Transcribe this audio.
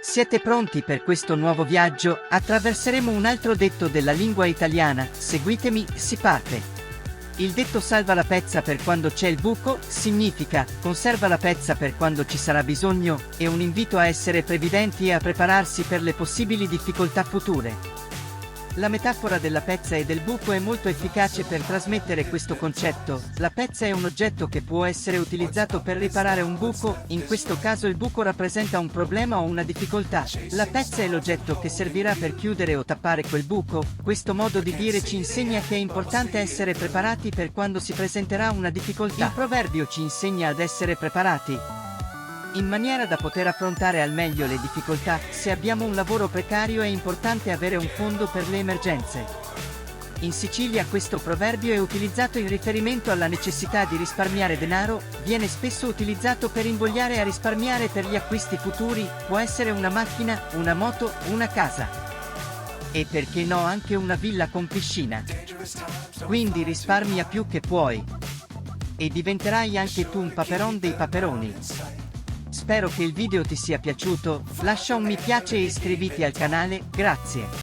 Siete pronti per questo nuovo viaggio? Attraverseremo un altro detto della lingua italiana. Seguitemi, si parte. Il detto salva la pezza per quando c'è il buco significa conserva la pezza per quando ci sarà bisogno, è un invito a essere previdenti e a prepararsi per le possibili difficoltà future. La metafora della pezza e del buco è molto efficace per trasmettere questo concetto. La pezza è un oggetto che può essere utilizzato per riparare un buco, in questo caso il buco rappresenta un problema o una difficoltà. La pezza è l'oggetto che servirà per chiudere o tappare quel buco. Questo modo di dire ci insegna che è importante essere preparati per quando si presenterà una difficoltà. Il proverbio ci insegna ad essere preparati in maniera da poter affrontare al meglio le difficoltà. Se abbiamo un lavoro precario è importante avere un fondo per le emergenze. In Sicilia questo proverbio è utilizzato in riferimento alla necessità di risparmiare denaro, viene spesso utilizzato per invogliare a risparmiare per gli acquisti futuri, può essere una macchina, una moto, una casa. E perché no anche una villa con piscina. Quindi risparmia più che puoi. E diventerai anche tu un paperon dei paperoni. Spero che il video ti sia piaciuto, lascia un mi piace e iscriviti al canale, grazie.